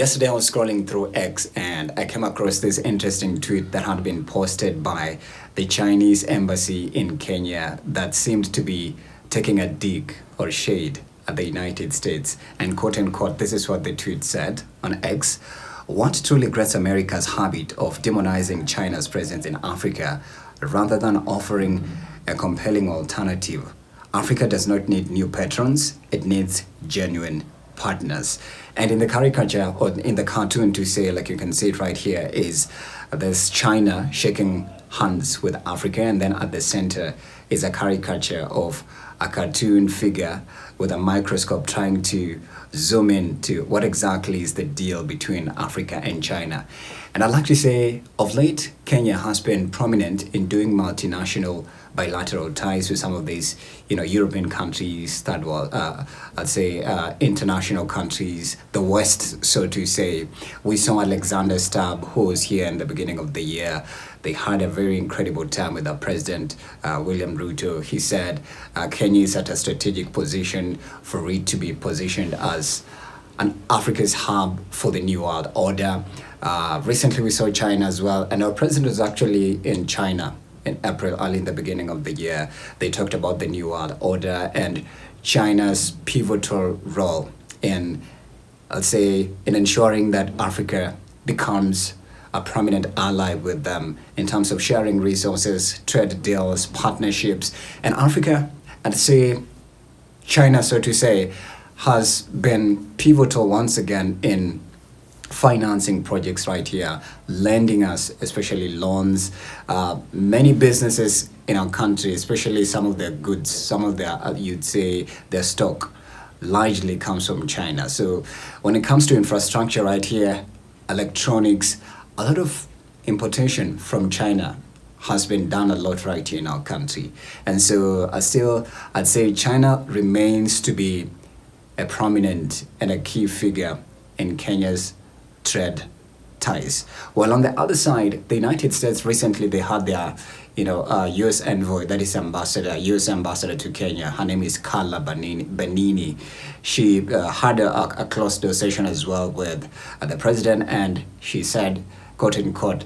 Yesterday I was scrolling through X and I came across this interesting tweet that had been posted by the Chinese embassy in Kenya that seemed to be taking a dig or shade at the United States. And quote unquote, this is what the tweet said on X. What truly regrets America's habit of demonizing China's presence in Africa rather than offering a compelling alternative? Africa does not need new patrons, it needs genuine partners. And in the caricature or in the cartoon, to say, like you can see it right here, is there's China shaking hands with Africa, and then at the center is a caricature of a cartoon figure with a microscope trying to zoom in to what exactly is the deal between Africa and China. And I'd like to say, of late, Kenya has been prominent in doing multinational bilateral ties with some of these, European countries, third world, I'd say international countries, the West, so to say. We saw Alexander Stubb, who was here in the beginning of the year. They had a very incredible time with our president, William Ruto. He said Kenya is at a strategic position for it to be positioned as an Africa's hub for the New World Order. Recently, we saw China as well, and our president was actually in China in April, early in the beginning of the year. They talked about the New World Order and China's pivotal role in, I'll say, in ensuring that Africa becomes a prominent ally with them in terms of sharing resources, trade deals, partnerships. And Africa, I'd say China, so to say, has been pivotal once again in financing projects right here, lending us, especially loans. Many businesses in our country, especially some of their goods, some of their, you'd say, their stock, largely comes from China. So when it comes to infrastructure right here, electronics, a lot of importation from China has been done a lot right here in our country. And so I'd say China remains to be a prominent and a key figure in Kenya's trade ties. While on the other side, the United States recently, they had their U.S. envoy, that is U.S. ambassador to Kenya. Her name is Carla Benini. She had a close conversation as well with the president, and she said, quote unquote,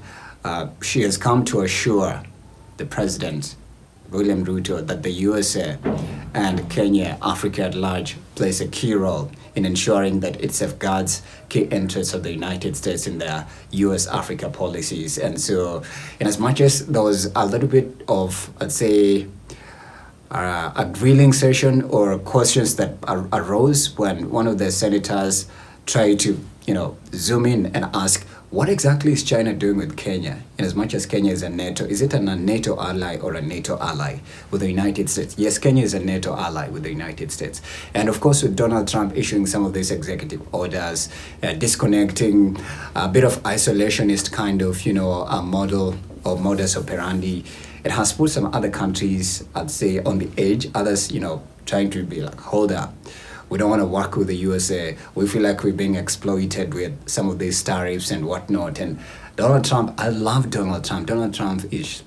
she has come to assure the president, William Ruto, that the USA and Kenya, Africa at large, plays a key role in ensuring that it safeguards key interests of the United States in their US-Africa policies. And so, in as much as there was a little bit of, I'd say, a grilling session or questions that arose when one of the senators tried to, zoom in and ask, what exactly is China doing with Kenya? In as much as Kenya is a NATO, is it a NATO ally or a NATO ally with the United States? Yes, Kenya is a NATO ally with the United States. And of course, with Donald Trump issuing some of these executive orders, disconnecting, a bit of isolationist kind of, a model or modus operandi, it has put some other countries, I'd say, on the edge. Others, trying to be like, hold up. We don't want to work with the USA. We feel like we're being exploited with some of these tariffs and whatnot. And Donald Trump, I love Donald Trump. Donald Trump is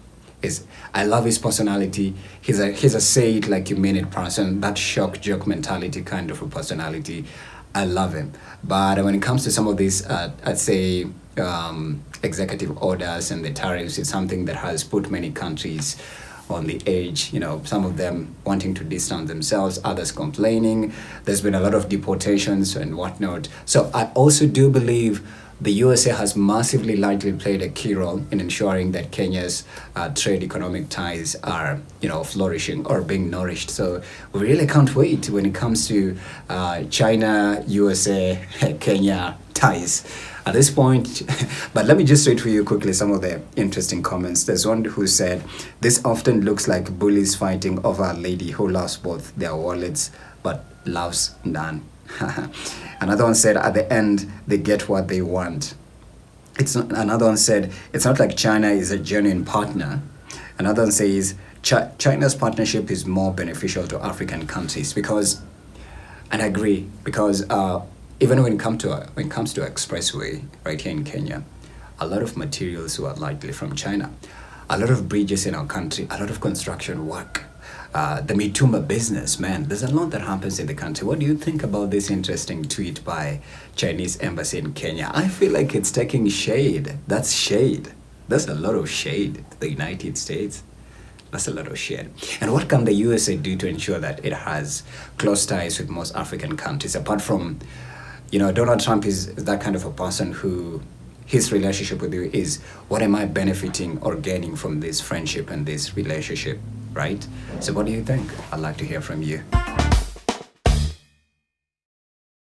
I love his personality. He's a say it like you mean it person, that shock joke mentality kind of a personality. I love him. But when it comes to some of these, I'd say, executive orders and the tariffs, it's something that has put many countries on the edge, some of them wanting to distance themselves, others complaining. There's been a lot of deportations and whatnot. So I also do believe the USA has massively largely played a key role in ensuring that Kenya's trade economic ties are, flourishing or being nourished. So we really can't wait when it comes to China, USA, Kenya ties. At this point, but let me just read for you quickly some of the interesting comments. There's one who said, this often looks like bullies fighting over a lady who loves both their wallets but loves none. Another one said, at the end, they get what they want. Another one said, it's not like China is a genuine partner. Another one says, China's partnership is more beneficial to African countries because, and I agree, because even when it comes to expressway right here in Kenya, a lot of materials were largely from China. A lot of bridges in our country, a lot of construction work, the Mituma business, man. There's a lot that happens in the country. What do you think about this interesting tweet by Chinese embassy in Kenya? I feel like it's taking shade. That's shade. That's a lot of shade to the United States. That's a lot of shade. And what can the USA do to ensure that it has close ties with most African countries? Apart from, Donald Trump is that kind of a person who his relationship with you is, what am I benefiting or gaining from this friendship and this relationship, right? So what do you think? I'd like to hear from you.